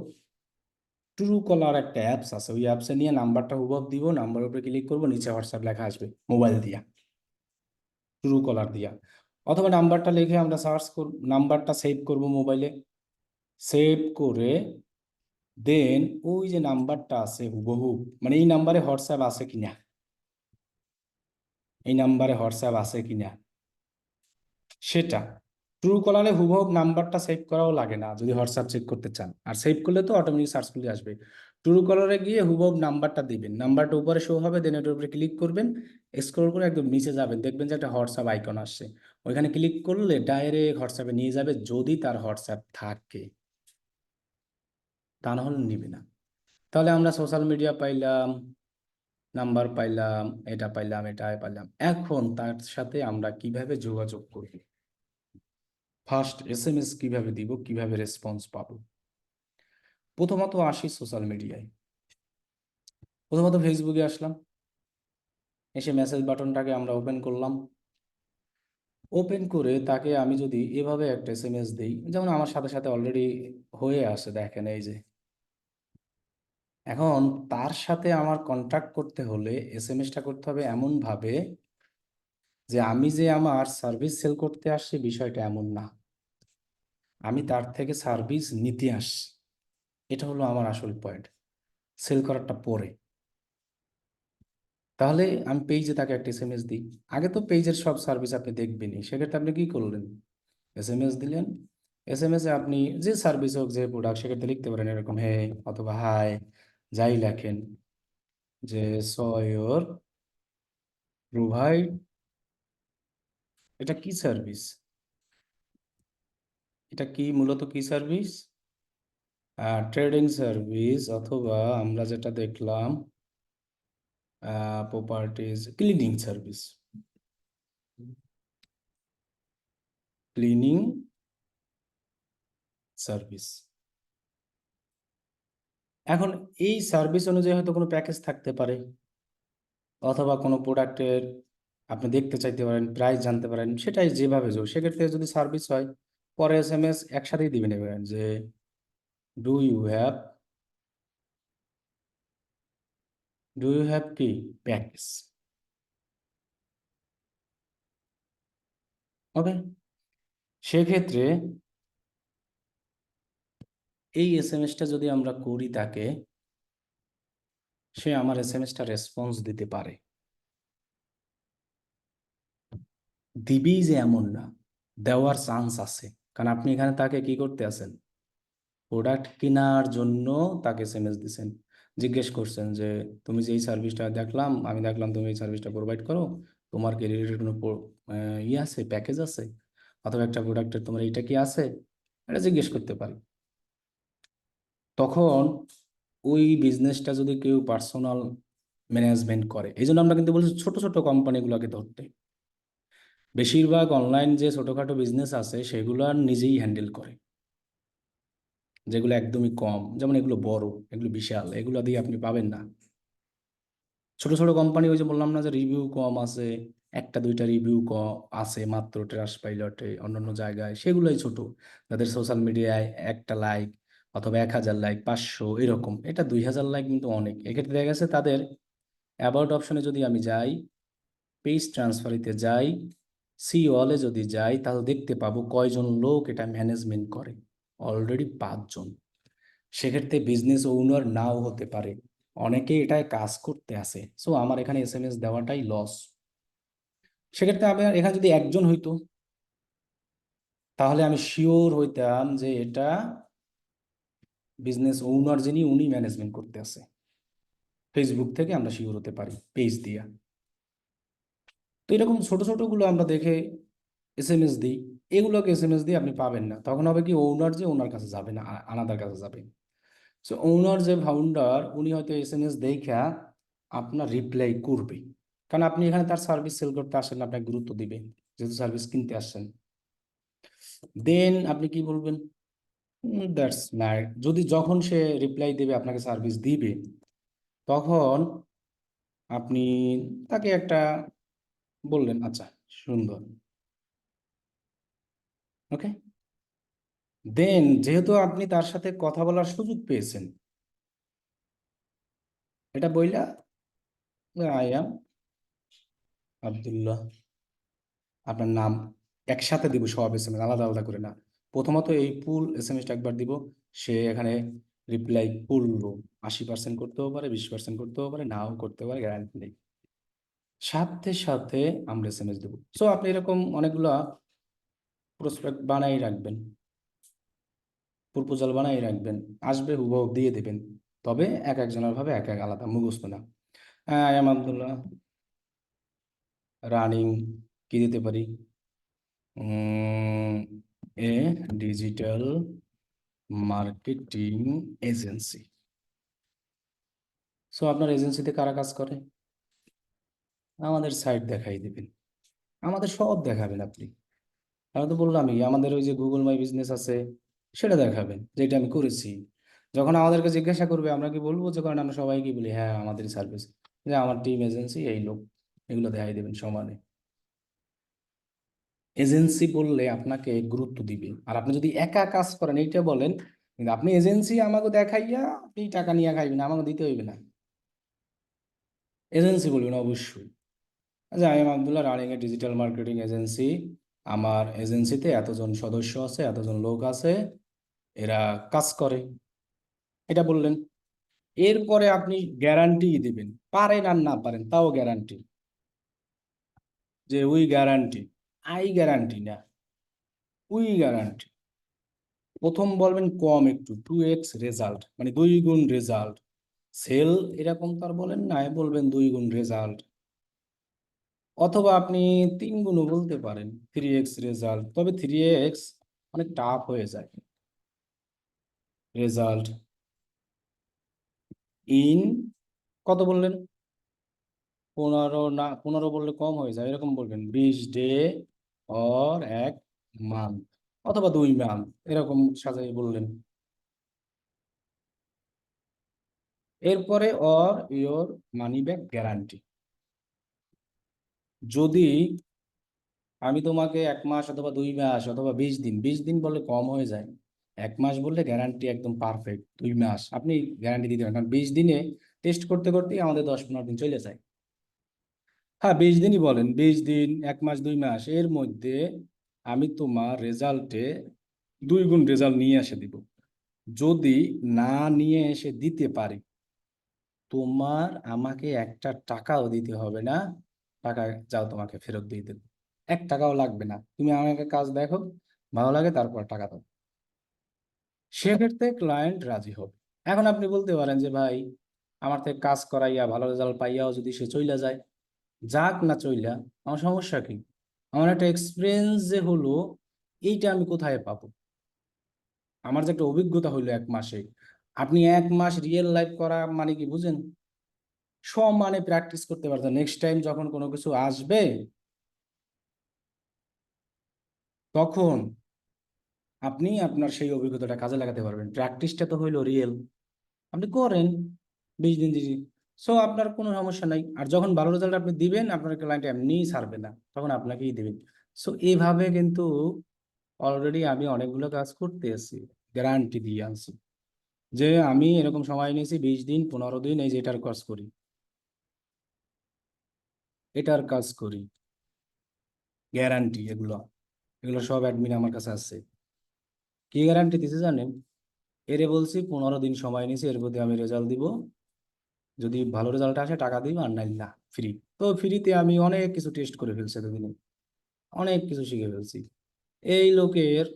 ট্রু কলার একটা অ্যাপস আছে, ওই অ্যাপসে নিয়ে নাম্বারটা হুবহু দিব, নাম্বারের উপরে ক্লিক করবো, নিচে হোয়াটসঅ্যাপ লেখা আসবে মোবাইল দিয়া, ট্রু কলার দিয়া। অথবা নাম্বারটা লিখে আমরা সার্চ করব, নাম্বারটা সেভ করব মোবাইলে, সেভ করে দেন ওই যে নাম্বারটা আছে হুবহু, মানে এই নাম্বারে হোয়াটসঅ্যাপ আছে কিনা, এই নাম্বারে হোয়াটসঅ্যাপ আছে কিনা সেটা। ট্রু কলারে হুবহু নাম্বারটা সেভ করাও লাগে না যদি হোয়াটসঅ্যাপ চেক করতে চান, আর সেভ করলে তো অটোমেটিক সার্চ করলে আসবে। ট্রু কলারে গিয়ে হুবহু নাম্বারটা দিবেন, নাম্বারটা উপরে শো হবে, দেন এটার উপরে ক্লিক করবেন, স্ক্রল করে একদম নিচে যাবেন, দেখবেন যে একটা হোয়াটসঅ্যাপ আইকন আসছে। ওইখানে ক্লিক করলে ডাইরেক্ট হোয়াটসঅ্যাপে নিয়ে যাবে, যদি তার হোয়াটসঅ্যাপ থাকে, তা না হলে নিবে না। তাহলে আমরা সোশ্যাল মিডিয়া পাইলাম, নাম্বার পাইলাম, এটা পাইলাম, এটা পাইলাম। এখন তার সাথে আমরা কিভাবে যোগাযোগ করব, ফার্স্ট এসএমএস কিভাবে দিব, কিভাবে রেসপন্স পাবো। প্রথমত আসি সোশ্যাল মিডিয়ায়, প্রথমত ফেসবুকে আসলাম, এসে মেসেজ বাটনটাকে আমরা ওপেন করলাম। ওপেন করে তাকে আমি যদি এভাবে একটা এসএমএস দিই, যেমন আমার সাথে সাথে অলরেডি হয়ে আসে, দেখেন এই যে। এখন তার সাথে আমার কন্ট্যাক্ট করতে হলে এসএমএসটা করতে হবে এমন ভাবে যে আমি যে আমার সার্ভিস সেল করতে আসছি বিষয়টা এমন না, আমি তার থেকে সার্ভিস নিতে আসছি। এটা হলো আমার আসল পয়েন্ট, সেল করারটা পরে। তাহলে আমি পেজে তাকে একটা এসএমএস দিই, আগে তো পেজের সব সার্ভিস আপনি দেখবেনই, সেক্ষেত্রে আপনি কি করলেন, এসএমএস দিলেন। এসএমএস এ আপনি যে সার্ভিস হোক, যে প্রোডাক্ট, সেক্ষেত্রে লিখতে পারেন এরকম হে অথবা হাই, যাই লেখেন, যে সয়োর প্রোভাইড, এটা কি সার্ভিস, এটা কি মূলত কি সার্ভিস, ট্রেডিং সার্ভিস, অথবা আমরা যেটা দেখলাম properties cleaning service, cleaning service. এখন এই সার্ভিস অনুযায়ী হয়তো কোনো প্যাকেজ থাকতে পারে, অথবা কোনো প্রোডাক্টের আপনি দেখতে চাইতে পারেন, প্রাইস জানতে পারেন, সেটাই যেভাবে যোগ। সেক্ষেত্রে যদি সার্ভিস হয়, পরে এসএমএস একসাথেই দিবেন, এবার যে ডু ইউ হ্যাভ, কি প্যাকেজ। ওকে, সেক্ষেত্রে এই এসএমএসটা যদি আমরা করি তাকে, সে আমার এসএমএসটা রেসপন্স দিতে পারে। দিবেই যে এমন না, দেওয়ার চান্স আছে। কারণ আপনি এখানে তাকে কি করতে আছেন, প্রোডাক্ট কেনার জন্য তাকে এসএমএস দিছেন, জিজ্ঞেস করছেন যে তুমি যে এই সার্ভিসটা দেখলাম, আমি দেখলাম তুমি এই সার্ভিসটা প্রোভাইড করো, তোমার কি রিলেটেড কোনো ইয়ে আছে, প্যাকেজ আছে, অথবা একটা প্রোডাক্টের তোমার এইটা কি আছে, এটা জিজ্ঞেস করতে পারি। তখন ওই বিজনেসটা যদি কেউ পার্সোনাল ম্যানেজমেন্ট করে, এই জন্য আমরা কিন্তু বলছি ছোট ছোট কোম্পানিগুলোকে ধরতে। বেশিরভাগ অনলাইন যে ছোটখাটো বিজনেস আছে সেগুলো আর নিজেই হ্যান্ডেল করে, যেগুলো একদমই কম, যেমন এগুলো বড়, এগুলো বিশাল, এগুলো দিয়ে আপনি পাবেন না। ছোট ছোট কোম্পানি, ওই যে বললাম না যে রিভিউ কম আছে, একটা দুইটা রিভিউ কম আছে মাত্র ট্রাস্ট পাইলটে অন্যান্য জায়গায়, সেগুলোই ছোট। যাদের সোশ্যাল মিডিয়ায় একটা লাইক অথবা 1,000 লাইক, 500 এরকম, এটা 2,000 লাইক কিন্তু অনেক। এক্ষেত্রে দেখা গেছে তাদের অ্যাবাউট অপশনে যদি আমি যাই, পেজ ট্রান্সফারিতে যাই, সি অলে যদি যাই, তাহলে দেখতে পাবো কয়জন লোক এটা ম্যানেজমেন্ট করে। অলরেডি 5 জন। সেক্ষেত্রে বিজনেস ওনার নাও হতে পারে, অনেকে এটায় কাজ করতে আছে। সো আমার এখানে SMS দেওয়াটাই লস। সেক্ষেত্রে আমি এখানে যদি একজন হইতো, তাহলে আমি শিওর হইতাম যে এটা বিজনেস ওনার যিনি, উনি ম্যানেজমেন্ট করতে আছে। ফেসবুক থেকে আমরা শিওর হতে পারি পেজ দিয়া। তো এরকম ছোট ছোট গুলো আমরা দেখে SMS দিই। এগুলোকে SMS দিয়ে আপনি পাবেন না, তখন হবে কি ওনার যে, ওনার কাছে যাবে না, আনাদার কাছে যাবে। সো ওনার যে ফাউন্ডার, উনি হয়তো SMS দেখা আপনার রিপ্লাই করবে, কারণ আপনি এখানে তার সার্ভিস সেল করতে আসেন না, আপনাকে গুরুত্ব দিবে যেহেতু সার্ভিস কিনতে আসছেন। দেন আপনি কি বলবেন? That's mad. যদি যখন সে রিপ্লাই দেবে, আপনাকে সার্ভিস দিবে, তখন আপনি তাকে একটা বললেন, আচ্ছা সুন্দর, ওকে। দেন যেহেতু আপনি তার সাথে কথা বলার সুযোগ পেয়েছেন, এটা বইলা, আই এম আব্দুল্লাহ, আপনার নাম একসাথে দিব, সব SMS আলাদা আলাদা করে না। প্রথমত এই ফুল SMS একবার দিব, সে এখানে রিপ্লাই করলো, 80% করতেও পারে, 20% করতেও পারে, নাও করতে পারে, গ্যারান্টি নেই। সাথে সাথে আমরা SMS দেবো। সো আপনি এরকম অনেকগুলো প্রসপেক্ট বানাই রাখবেন, প্রপোজাল বানাই রাখবেন, আসবে হুবহু দিয়ে দেবেন। তবে এক একজনের ভাবে এক এক আলাদা, মুখস্থ না। আই এম আব্দুল্লাহ, রানিং, কি দিতে পারি, এ ডিজিটাল মার্কেটিং এজেন্সি। সো আপনার এজেন্সিতে কারা কাজ করে, আমাদের সাইট দেখাই দিবেন, আমাদের সব দেখাবেন আপনি। আমি তো বললামই, আমাদের ওই যে গুগল মাই বিজনেস আছে, সেটা দেখাবেন যেটা আমি করেছি। যখন আমাদেরকে জিজ্ঞাসা করবে, আমরা কি বলবো, যে কারণ আমরা সবাইকে বলি হ্যাঁ আমাদের সার্ভিস, যে আমার টিম এজেন্সি এই লোক, এগুলো দেখাই দেবেন সমানে। এজেন্সি বললে আপনাকে গুরুত্ব দিবে। আর আপনি যদি একা কাজ করেন এইটা বলেন, কিন্তু আপনি এজেন্সি আমাকে দেখাইয়া আপনি টাকা নিয়ে খাইবেন, আমাকে দিতে হইবে না, এজেন্সি বলবেন অবশ্যই। আচ্ছা, আমি এম আব্দুল্লাহ, রানিং এ ডিজিটাল মার্কেটিং এজেন্সি। আমার এজেন্সিতে এতজন সদস্য আছে, এতজন লোক আছে, এরা কাজ করে, এটা বললেন। এরপরে আপনি গ্যারান্টি দিবেন, পারেন আর না পারেন তাও গ্যারান্টি, যে উই গ্যারান্টি, আই গ্যারান্টি না, উই গ্যারান্টি। প্রথম বলবেন কম একটু, 2x রেজাল্ট, মানে 2 গুণ রেজাল্ট। সেল এরকম তার বলেন না, বলবেন 2 গুণ রেজাল্ট। অথবা আপনি 3 গুণও বলতে পারেন, 3x রেজাল্ট। তবে 3x অনেক টাফ হয়ে যায়। রেজাল্ট ইন, কত বললেন, 15 না, 15 বললে কম হয়ে যায়, এরকম বলবেন 20 ডে অর 1 মান্থ, অথবা 2 মান্থ, এরকম সাজাই বললেন। এরপরে or your money back guarantee. যদি আমি তোমাকে 1 মাস অথবা 2 মাস অথবা 20 দিন, 20 দিন বললে কম হয়ে যায়, 1 মাস বললে গ্যারান্টি একদম পারফেক্ট, 2 মাস আপনি গ্যারান্টি দিতে পারেন, কারণ 20 দিনে টেস্ট করতে করতেই আমাদের 10-15 দিন চলে যায়। হ্যাঁ, 20 দিনই বলেন, 20 দিন, 1 মাস, 2 মাস, এর মধ্যে আমি তোমার রেজাল্টে 2 গুণ রেজাল্ট নিয়ে এসে দিব। যদি না নিয়ে এসে দিতে পারি, তোমার আমাকে একটা টাকাও দিতে হবে না, টাকা যাও তোমাকে ফেরত দিয়ে দেবো, 1 টাকাও লাগবে না, তুমি আমাকে কাজ দেখো, ভালো লাগে তারপর টাকা দাও। সেক্ষেত্রে ক্লায়েন্ট রাজি হবে। এখন আপনি বলতে পারেন যে ভাই, আমার থেকে কাজ করাইয়া ভালো রেজাল্ট পাইয়াও যদি সে চইলা যায়, যাক না চইলা, আমার সমস্যা কি, আমার একটা এক্সপিরিয়েন্স যে হলো, এইটা আমি কোথায় পাবো, আমার যে একটা অভিজ্ঞতা হইলো 1 মাসে, আপনি 1 মাস রিয়েল লাইফ করা মানে কি বুঝেন? সমানে প্র্যাকটিস করতে পারতেন, নেক্সট টাইম যখন কোনো কিছু আসবে তখন আপনি আপনার সেই অভিজ্ঞতাটা কাজে লাগাতে পারবেন। প্র্যাকটিসটা তো হইলো রিয়েল, আপনি করেন 20 দিন 30 দিন, সো আপনার কোনো সমস্যা নাই। আর যখন ভালো রেজাল্ট আপনি দিবেন, আপনার ক্লায়েন্ট এমনিই ছাড়বে না, তখন আপনাকেই দিবেন। সো এইভাবে কিন্তু অলরেডি আমি অনেকগুলো কাজ করতে আছি, গ্যারান্টি দিয়ে আনছি যে আমি এরকম সময় নিয়েছি 20 দিন 15 দিন, এই যে এটার কাজ করি, এটার কাজ করি, গ্যারান্টি। এগুলো এগুলো সব অ্যাডমিন আমার কাছে আছে। কি গ্যারান্টি দিছে জানেন? এরে বলছি 15 দিন সময় নিয়েছি, এর মধ্যে আমি রেজাল্ট দিব, যদি ভালো রেজাল্ট আসে টাকা দিব, আর নাইলে না, ফ্রি। তো ফ্রিতে আমি অনেক কিছু টেস্ট করে ফেলছি এতদিনে, অনেক কিছু শিখে ফেলছি। এই লোকের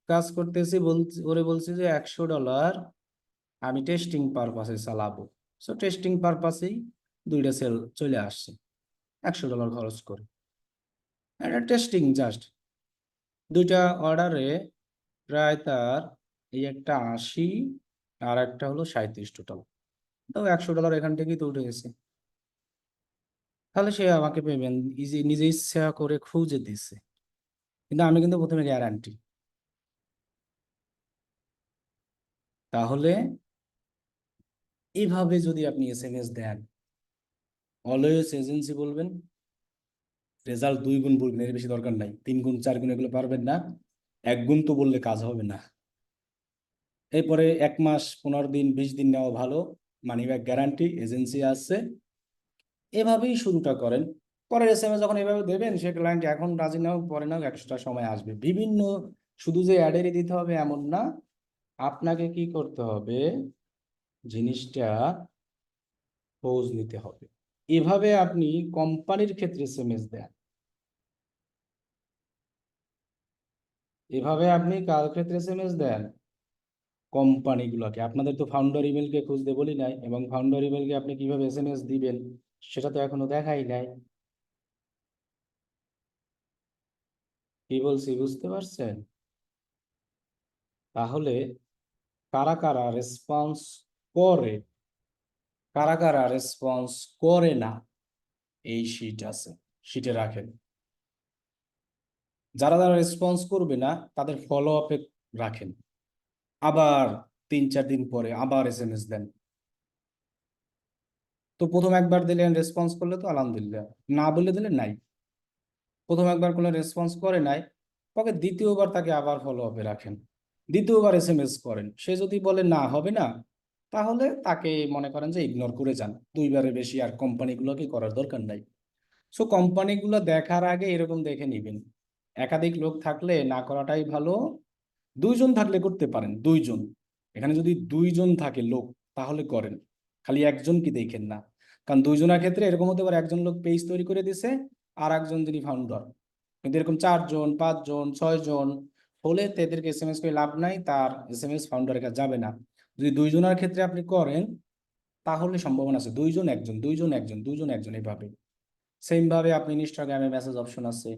কাজ করতেছি, বলছি ওরে বলছি যে $100 আমি টেস্টিং পারপাসে চালাবো। সো টেস্টিং পারপাসেই 2টা সেল চলে আসছে, $100 খরচ করে। এটা টেস্টিং জাস্ট 2টা অর্ডারে প্রায় তার এই একটা 80, আর একটা হলো 37 টোটাল। তো $100 এখান থেকেই তো উঠে গেছে। তাহলে সে আমাকে পেমেন্ট নিজে ইচ্ছা করে খুঁজে দিচ্ছে, কিন্তু আমি কিন্তু প্রথমে গ্যারান্টি। তাহলে এইভাবে যদি আপনি SMS দেন, অলওয়েজ এজেন্সি বলবেন, রেজাল্ট 2 গুণ বলবেন, এর বেশি দরকার নাই। 3 গুণ 4 গুণ এগুলো পারবেন না, 1 গুণ তো বললে কাজ হবে না। এরপরে 1 মাস 15 দিন 20 দিন নেওয়া ভালো, মানি ব্যাক গ্যারান্টি, এজেন্সি আছে। এভাবেই শুরুটা করেন। পরের SMS যখন এভাবে দেবেন, সে ক্লায়েন্ট এখন রাজি নাও পরে নাও, একটা সময় আসবে। বিভিন্ন, শুধু যে অ্যাডেরই দিতে হবে এমন না, আপনাকে কি করতে হবে, জিনিসটা খোঁজ নিতে হবে। এভাবে আপনি কোম্পানির ক্ষেত্রে SMS দেন, এভাবে আপনি কার ক্ষেত্রে SMS দেন, কোম্পানিগুলোকে। আপনাদের তো ফাউন্ডার ইমেলকে খুঁজতে বলি নাই, এবং ফাউন্ডার ইমেলকে আপনি কিভাবে SMS দিবেন সেটা তো এখনো দেখাই নাই। কি বলছি বুঝতে পারছেন? তাহলে কারা কারা রেসপন্স করে, কারা কারা রেসপন্স করে না, এই শিট আছে, শিটে রাখেন। যারা যারা রেসপন্স করবে না তাদের ফলো আপে রাখেন, আবার 3 4 দিন পরে আবার SMS দেন। তো প্রথম একবার দিলেন, রেসপন্স করলে তো আলহামদুলিল্লাহ, না বলে দিলে নাই। প্রথম একবার কোনো রেসপন্স করে নাই, ওকে দ্বিতীয়বার তাকে আবার ফলো আপে রাখেন, দ্বিতীয়বার SMS করেন। সে যদি বলে না হবে না, তাহলে তাকে মনে করেন যে ইগনোর করে যান। 2বারের বেশি আর কোম্পানিগুলোকে করার দরকার নাই। সো কোম্পানিগুলো দেখার আগে এরকম দেখে নিবেন। একাধিক লোক থাকলে না করাটাই ভালো। 2জন থাকলে করতে পারেন, 2জন। এখানে যদি 2জন থাকে লোক, তাহলে করেন। খালি একজন কি দেখেন না, কারণ 2জনের ক্ষেত্রে এরকম হতে পারে, একজন লোক পেজ তৈরি করে দিছে, আর একজন যিনি ফাউন্ডার। কিন্তু এরকম 4জন 5জন 6জন হলে তাদেরকে SMS করে লাভ নাই, তার SMS ফাউন্ডারের কাছে যাবে না। যদি 2জনের ক্ষেত্রে আপনি করেন, তাহলে সম্ভাবনা আছে 2জন 1জন 2জন 1জন 2জন 1জন এভাবে। সেম ভাবে আপনি ইনস্টাগ্রামে মেসেজ অপশন আছে,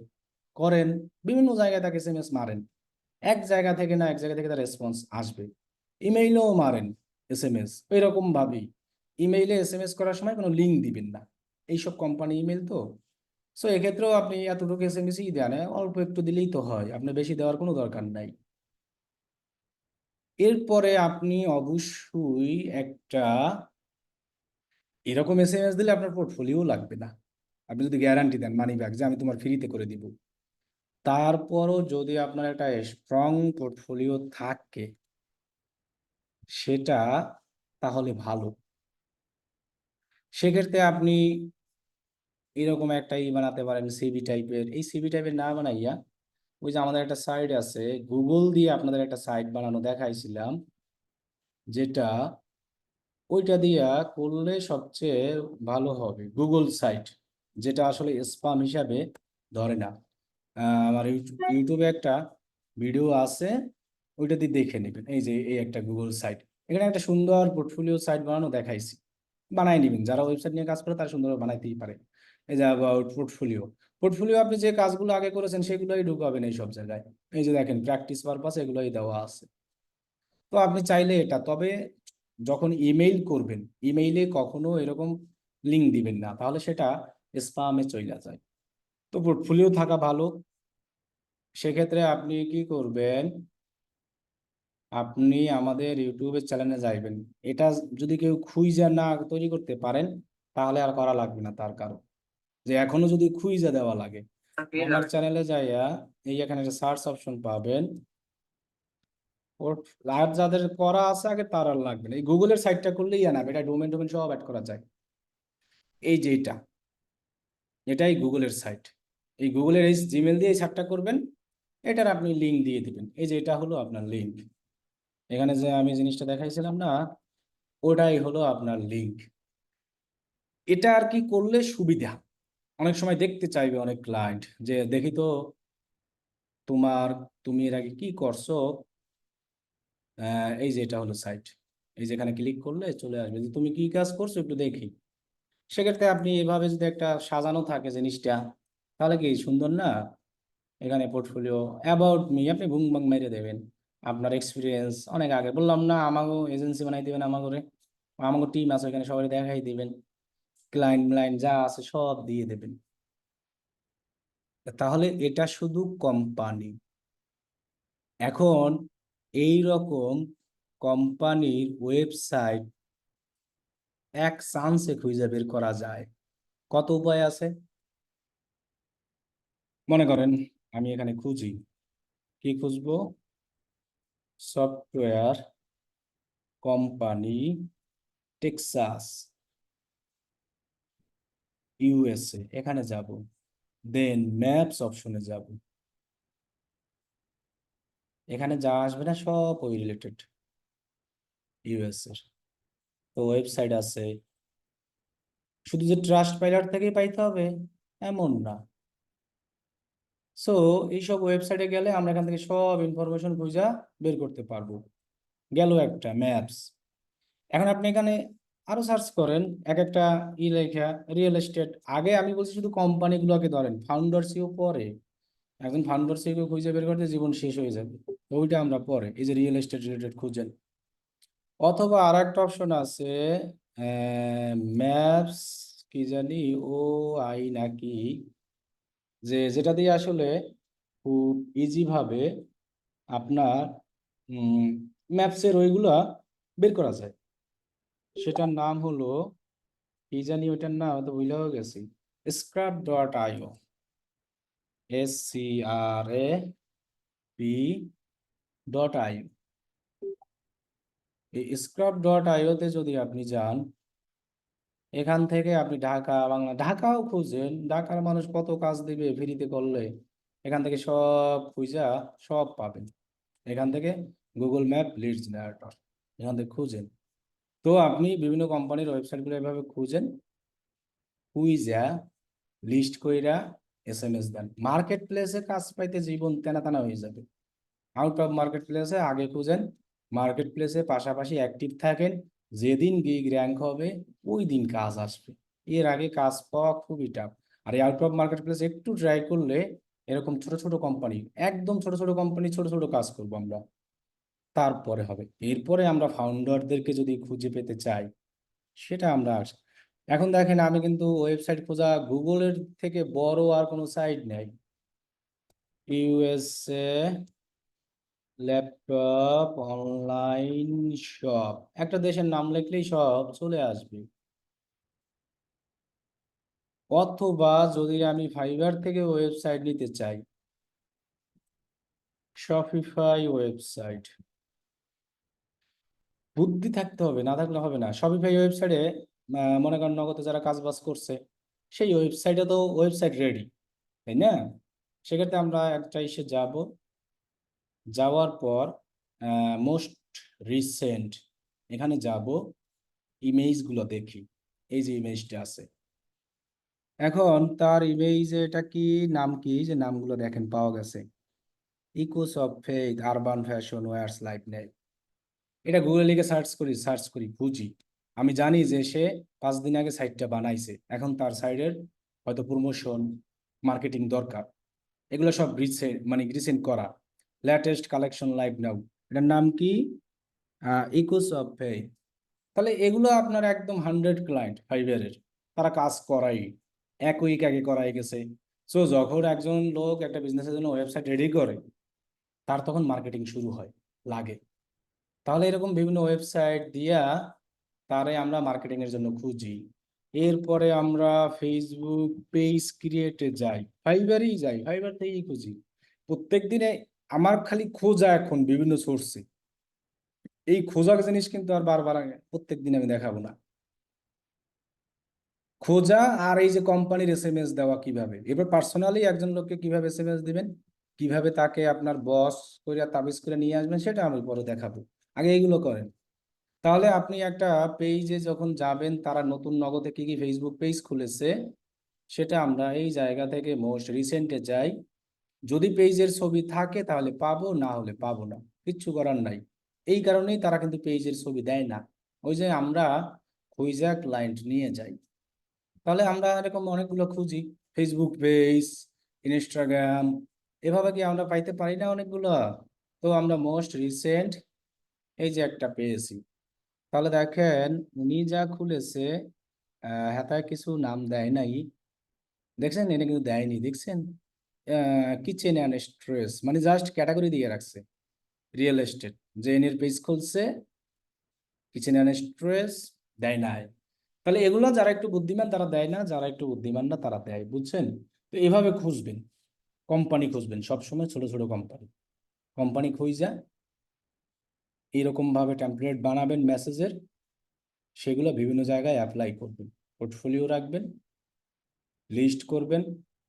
করেন, বিভিন্ন জায়গায় তাকে SMS মারেন। এক জায়গা থেকে না এক জায়গা থেকে তার রেসপন্স আসবে। ইমেইলেও মারেন SMS এরকম ভাবেই। ইমেইলে SMS করার সময় কোনো লিঙ্ক দিবেন না, এইসব কোম্পানি ইমেল তো। সো এক্ষেত্রেও আপনি এতটুকু SMS-ই দেন, অল্প একটু দিলেই তো হয়, আপনি বেশি দেওয়ার কোনো দরকার নাই। এরপরে আপনি অবশ্যই একটা এরকম SMS দিলে আপনার পোর্টফোলিও লাগবে না, আপনি যদি গ্যারান্টি দেন মানি ব্যাক যে আমি তোমার ফ্রিতে করে দিব। তারপরও যদি আপনার একটা স্ট্রং পোর্টফোলিও থাকে, সেটা তাহলে ভালো। সেক্ষেত্রে আপনি এরকম একটা বানাতে পারেন, সিভি টাইপের। এই সিভি টাইপের না বানাইয়া, ওই যে আমাদের একটা সাইট আছে, গুগল দিয়ে আপনাদের একটা সাইট বানানো দেখাইছিলাম, যেটা ওইটা দিয়া করলে সবচেয়ে ভালো হবে। গুগল সাইট, যেটা আসলে স্পাম হিসাবে ধরে না। আমার ইউটিউবে একটা ভিডিও আছে, ওইটা দিয়ে দেখে নেবেন। এই যে এই একটা গুগল সাইট, এখানে একটা সুন্দর পোর্টফোলিও সাইট বানানো দেখাইছি, বানাই নেবেন। যারা ওয়েবসাইট নিয়ে কাজ করে তারা সুন্দর বানাইতেই পারে। এই যে অ্যাবাউট পোর্টফোলিও, পোর্টফোলিও আপনি যে কাজগুলো আগে করেছেন সেগুলোই ঢুকাবেন এই সব জায়গায়। এই যে দেখেন প্র্যাকটিস পারপাস এগুলোই দেওয়া আছে। তো আপনি চাইলে এটা, তবে যখন ইমেইল করবেন, ইমেইলে কখনো এরকম লিঙ্ক দিবেন না, তাহলে সেটা স্প্যামে চলে যায়। তো পোর্টফোলিও থাকা ভালো। সেক্ষেত্রে আপনি কি করবেন, আপনি আমাদের ইউটিউবের চ্যানেলে যাইবেন। এটা যদি কেউ খুইজা না তৈরি করতে পারেন, তাহলে আর করা লাগবে না তার কারণ, যে এখনো যদি খুইজা দেওয়া লাগে, আমার চ্যানেলে যাইয়া এই এখানে একটা সার্চ অপশন পাবেন। আর যাদের করা আছে আগে তার আর লাগবে না, এই গুগলের সাইটটা করলেই না, এটা ডোমেন টোমেন সব অ্যাড করা যায়। এই যে এটাই গুগলের সাইট। এই গুগলের এই জিমেল দিয়ে এই সার্চটা করবেন, এটার আপনি লিঙ্ক দিয়ে দিবেন। এই যে এটা হলো আপনার লিঙ্ক। এখানে যে আমি জিনিসটা দেখাইছিলাম না, ওটাই হলো আপনার লিঙ্ক। এটা আর কি করলে সুবিধা, অনেক সময় দেখতে চাইবে অনেক ক্লায়েন্ট যে দেখি তো তোমার, তুমি এর আগে কি করছো। এই যে এটা হলো সাইট, এই যেখানে ক্লিক করলে চলে আসবে যে তুমি কি কাজ করছো একটু দেখি। সেক্ষেত্রে আপনি এভাবে যদি একটা সাজানো থাকে জিনিসটা, তাহলে কি সুন্দর না। এখানে পোর্টফোলিও, অ্যাবাউট মি আপনি বুং বাং মেরে দেবেন, আপনার এক্সপিরিয়েন্স অনেক আগে বললাম না, আমাকেও এজেন্সি বানাই দিবেন, আমাকে টিম আছে এখানে সবাই দেখাই দিবেন, ক্লায়েন্ট ক্লায়েন্ট যা আছে সব দিয়ে দেবেন। তাহলে এটা শুধু কোম্পানি। এখন এই রকম কোম্পানির ওয়েবসাইট এক চান্সে খুঁজে বের করা যায়। কত উপায় আছে, মনে করেন আমি এখানে খুঁজি, কি খুঁজবো, সফটওয়্যার কোম্পানি টেক্সাস ইউএসএ, এখানে যাব, দেন ম্যাপস অপশনে যাব। এখানে যা আসবে না সব ওই রিলেটেড ইউএসএ। তো ওয়েবসাইট আছে, শুধু যে ট্রাস্ট পাইলার থেকেই পাইতে হবে এমন না। সো এইসব ওয়েবসাইটে গেলে আমরা এখান থেকে সব ইনফরমেশন খুঁজা বের করতে পারবো। গেল একটা ম্যাপস। এখন আপনি এখানে আরো সার্চ করেন এক একটা লেখা, রিয়েল এস্টেট। আগে আমি বলছি শুধু কোম্পানিগুলোকে ধরেন, ফাউন্ডার সিও পরে, একজন ফাউন্ডার সিও খুঁজে বের করতে জীবন শেষ হয়ে যাবে। ওইটা আমরা পরে, এই যে রিয়েল এস্টেট রিলেটেড খুঁজেন। অথবা আর একটা অপশন আছে, ম্যাপস কি জানি, ও আই নাকি, যেটা দিয়ে আসলে খুব ইজি ভাবে আপনার ম্যাপসের ওইগুলা বের করা যায়। সেটার নাম হলো কি জানি, ওইটার নাম তো ভুলেও গেছি, scrap.io, SCRAP.io। এই scrap.io তে যদি আপনি যান, এখান থেকে আপনি ঢাকা বাংলা, ঢাকাও খুঁজেন, ঢাকার মানুষ কত কাজ দিবে ফ্রিতে করলে, এখান থেকে সব খুঁজা সব পাবেন। এখান থেকে গুগল ম্যাপ লিড জেনারেটর, এখান থেকে খুঁজেন। তো আপনি বিভিন্ন কোম্পানির ওয়েবসাইটগুলো এভাবে খুঁজেন, খুঁজা লিস্ট কইরা SMS দেন। মার্কেট প্লেসে কাজ পাইতে জীবন তেনা তেনা হয়ে যাবে। আউট অফ মার্কেট প্লেসে আগে খুঁজেন, মার্কেট প্লেসে পাশাপাশি অ্যাক্টিভ থাকেন, যেদিন গিগ র্যাঙ্ক হবে ওই দিন কাজ আসবে। এর আগে কাজ পাওয়া খুবই টাফ। আর এই আউট অফ মার্কেট প্লেস একটু ট্রাই করলে, এরকম ছোট ছোট কোম্পানি, একদম ছোট ছোট কোম্পানি, ছোট ছোট কাজ করবো আমরা, তারপরে হবে। এরপরে আমরা ফাউন্ডারদেরকে যদি খুঁজে পেতে চাই, সেটা আমরা এখন দেখেন, আমি কিন্তু ওয়েবসাইট খোঁজা গুগলের থেকে বড় আর কোনো সাইট নেই। ইউএসএ ল্যাপটপ অনলাইন শপ, একটা দেশের নাম লিখলেই সব চলে আসবে। অথবা যদি আমি ফাইবার থেকে ওয়েবসাইট নিতে চাই, শপিফাই ওয়েবসাইট, বুদ্ধি থাকতে হবে, না থাকলে হবে না। শপিফাই ওয়েবসাইটে মনে করেন নগদে যারা কাজ বাজ করছে, সেই ওয়েবসাইটে তো ওয়েবসাইট রেডি, তাই না। সেক্ষেত্রে আমরা একটা ইসে যাব, যাওয়ার পর মোস্ট রিসেন্ট এখানে যাব, ইমেজগুলো দেখি। এই যে ইমেজটা আছে, এখন তার ইমেজে এটা কি, নাম কি, যে নামগুলো দেখেন পাওয়া গেছে, echoes of faith, urban fashion wears life নেই। এটা গুগলে লিখে সার্চ করি খুঁজি। আমি জানি যে সে 5 দিন আগে সাইটটা বানাইছে, এখন তার সাইডের হয়তো প্রমোশন মার্কেটিং দরকার, এগুলো সব রিসেন্ট, মানে রিসেন্ট করা। লেটেস্ট কালেকশন লাইভ নাও, এটার নাম কি, ইকোস অফ ফেইথ। তাহলে এগুলো আপনার একদম 100 ক্লায়েন্ট ফাইবারের, তারা কাজ করাই, 1 উইক আগে করাই গেছে। সো যখন একজন লোক একটা বিজনেসের জন্য ওয়েবসাইট রেডি করে, তার তখন মার্কেটিং শুরু হয়, লাগে। তাহলে এরকম বিভিন্ন ওয়েবসাইট দিয়া তারে আমরা মার্কেটিং এর জন্য খুঁজি। এরপরে আমরা ফেসবুক পেজ ক্রিয়েটে যাই, ফাইবারেই যাই, ফাইবার থেকেই খুঁজি প্রত্যেক দিনে। আমার খালি খোঁজা এখন বিভিন্ন সোর্সে, এই খোঁজা জিনিস কিন্তু আর বারবার প্রত্যেক দিন আমি দেখাবো না। খোঁজা আর এই যে কোম্পানির এসএমএস দেওয়া কিভাবে, এবার পার্সোনালি একজন লোককে কিভাবে এসএমএস দিবেন, কিভাবে তাকে আপনার বস করে তাবিজ করে নিয়ে আসবেন, সেটা আমি পরে দেখাবো। আগে এইগুলো করেন। তাহলে আপনি একটা পেজে যখন যাবেন, তারা নতুন নগদে কি কি ফেসবুক পেজ খুলেছে, সেটা আমরা এই জায়গা থেকে মোস্ট রিসেন্টে যাই। যদি পেজের ছবি থাকে তাহলে পাবো, না হলে পাবো না, কিচ্ছু করার নাই। এই কারণেই তারা কিন্তু পেজের ছবি দেয় না, ওই যে আমরা খুঁজা ক্লায়েন্ট নিয়ে যাই। তাহলে আমরা এরকম অনেকগুলো খুঁজি, ফেসবুক পেজ, ইনস্টাগ্রাম, এভাবে কি আমরা পাইতে পারি না অনেকগুলো? তো আমরা মোস্ট রিসেন্ট এই যে একটা পেয়েছি। তাহলে দেখেন উনি যা খুলেছে, হেথায় কিছু নাম দেয় নাই, দেখছেন? এটা কিন্তু দেয়নি, দেখছেন? কিচেন অ্যান্ড স্ট্রেস মানে জাস্ট ক্যাটাগরি দিয়ে রাখছে, রিয়েল এস্টেট। যে এনের পেজ খুলছে কিচেন অ্যান্ড স্ট্রেস, দেয় নাই। তাহলে এগুলো যারা একটু বুদ্ধিমান তারা দেয় না, যারা একটু বুদ্ধিমান না তারা দেয়, বুঝছেন? তো এভাবে খুঁজবেন, কোম্পানি খুঁজবেন সবসময়, ছোট ছোট কোম্পানি, কোম্পানি খুঁজা এরকম ভাবে টেমপ্লেট বানাবেন মেসেজের, সেগুলো বিভিন্ন জায়গায় অ্যাপ্লাই করবেন, পোর্টফোলিও রাখবেন, লিস্ট করবেন,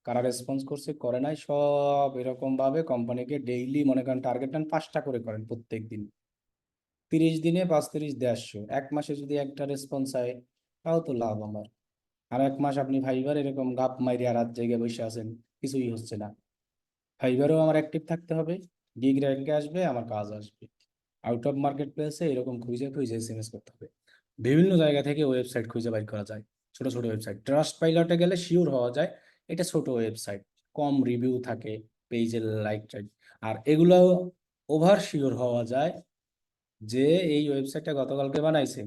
কারা রেসপন্স করছে করে নাই সব এরকম ভাবে কোম্পানিকে ডেইলি মনে করেন টার্গেট নেন 5টা করে করেন প্রত্যেক দিন, 30 দিনে 5 30 150, 1 মাসে যদি একটা রেসপন্স হয় তাও তো লাভ আমার। আর 1 মাস আপনি ফাইবার এরকম গাপ মাইরে আর রাত জায়গায় বসে আছেন, কিছুই হচ্ছে না। ফাইবারও আমার অ্যাক্টিভ থাকতে হবে, গিগ র্যাঙ্কে আসবে, আমার কাজ আসবে। আউট অফ মার্কেট প্লেসে এরকম খুঁজে খুঁজে এসএমএস করতে হবে। বিভিন্ন জায়গা থেকে ওয়েবসাইট খুঁজে বাইর করা যায়, ছোট ছোট ওয়েবসাইট। ট্রাস্ট পাইলটে গেলে শিওর হওয়া যায় এটা ছোট ওয়েবসাইট, কম রিভিউ থাকে, পেজের লাইক টাইক। আর এগুলো ওভার শিওর হওয়া যায় যে এই ওয়েবসাইটটা গতকালকে বানাইছে,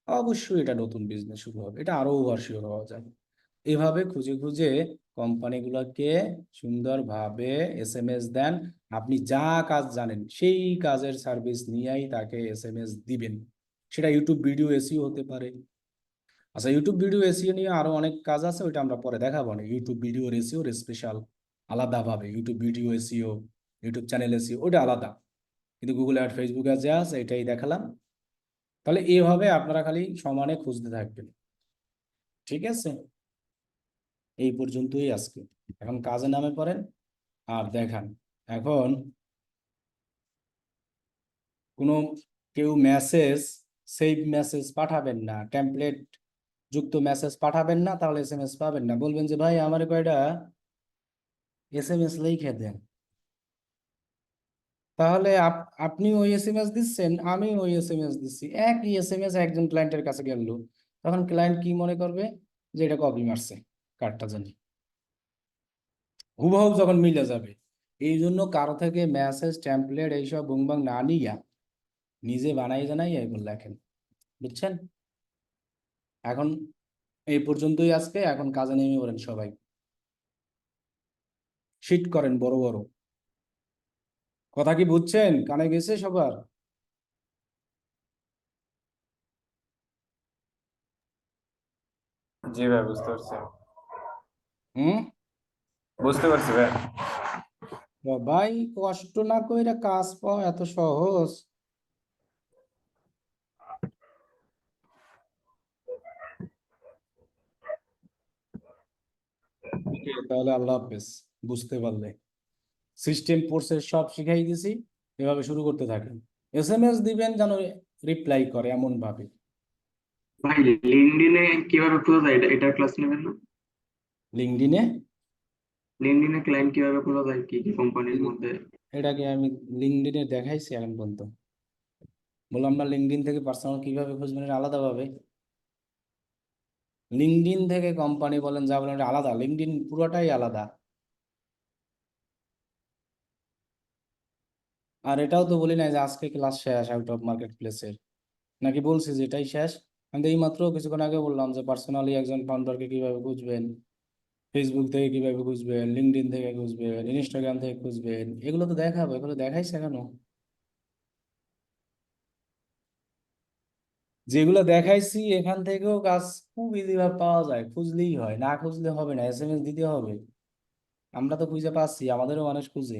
অবশ্যই এটা নতুন বিজনেস শুরু হবে, এটা আরো ওভার শিওর হওয়া যায়। এভাবে খুঁজে খুঁজে কোম্পানিগুলোকে সুন্দরভাবে এসএমএস দেন। আপনি যা কাজ জানেন সেই কাজের সার্ভিস নিয়েই তাকে এসএমএস দিবেন। সেটা ইউটিউব ভিডিও এসইও হতে পারে। আচ্ছা, ইউটিউব ভিডিও এসইও নিয়ে আরো অনেক কাজ আছে, ওইটা আমরা পরে দেখাবো না। ইউটিউব ভিডিও এসইও স্পেশাল আলাদাভাবে, YouTube video SEO, YouTube channel SEO ওটা আলাদা। কিন্তু গুগল অ্যাড ফেসবুক যা আছে এটাই দেখালাম। তাহলে এইভাবে আপনারা খালি সমানে খুঁজতে থাকবেন, ঠিক আছে? এই পর্যন্তই আজকে। এখন কাজে নামে পড়েন আর দেখান। এখন কোনো কেউ মেসেজ, সেভ মেসেজ পাঠাবেন না, টেমপ্লেট যুক্ত মেসেজ পাঠাবেন না, তাহলে এসএমএস পাবেন না। বলবেন যে ভাই আমার কয়টা এসএমএস লিখে দেন। তাহলে আপনি ওই এসএমএস দিচ্ছেন, আমি ওই এসএমএস দিচ্ছি, একই এসএমএস একজন ক্লায়েন্টের কাছে গেল, তখন ক্লায়েন্ট কি মনে করবে? যে এটা কপি মারছে, কার্ডটা জানি হুবহু যখন মিলে যাবে। এই জন্য কারো থেকে মেসেজ টেমপ্লেট এইসব বুংবাং না নিয়া নিজে বানাই জানাই এগুলো লেখেন, বুঝছেন? এখন এই পর্যন্তই আজকে, এখন কাজে নেমে পড়েন সবাই, শিট করেন বড় বড়। কথা কি বুঝছেন? কানে গেছে সবার? জি ভাই, বুঝতে পারছি। হুম। বুঝতে পারছি ভাই। ভাই কষ্ট না কইরা কাজ পাওয়া এত সহজ? ওকে, তাহলে আল্লাহ হাফেজ। বুঝতে পারলে সিস্টেম প্রসেস সব শিখাই দিছি, এভাবে শুরু করতে থাকেন। এসএমএস দিবেন যেন রিপ্লাই করে এমন ভাবে। ভাই, লিঙ্কডইনে কিভাবে খোঁজা যায়, এটা ক্লাস নেবেন না? লিঙ্কডইনে লিঙ্কডইনে ক্লায়েন্ট কিভাবে খোঁজা যায়, কি কি কোম্পানির মধ্যে? এটাকে আমি লিঙ্কডইনে দেখাইছি এখন পর্যন্ত? বললাম না লিঙ্কডইন থেকে পার্সোনাল কিভাবে খুঁজবেন, এটা আলাদাভাবে। লিঙ্কডইন থেকে কোম্পানি বলেন যা বলেন এটা আলাদা, লিঙ্কডইন পুরোটাই আলাদা। আর এটাও তো বলি না যে আজকে ক্লাস শেষ আউট অফ মার্কেট প্লেসের, নাকি বলছি যে এটাই শেষ? আমি তো এইমাত্র কিছুক্ষণ আগে বললাম যে পার্সোনালি একজন ফাউন্ডারকে কিভাবে খুঁজবেন, ফেসবুক থেকে কিভাবে খুঁজবেন, লিঙ্কডইন থেকে খুঁজবেন, ইনস্টাগ্রাম থেকে খুঁজবেন, এগুলো তো দেখাবো, এগুলো দেখাই শেখানো। যেগুলো দেখাইছি এখান থেকেও কাজ খুব ইজি ভাবে পাওয়া যায়, খুঁজলেই হয়, না খুঁজলে হবে না, এসএমএস দিতে হবে। আমরা তো খুঁজে পাচ্ছি, আমাদেরও মানুষ খুঁজে।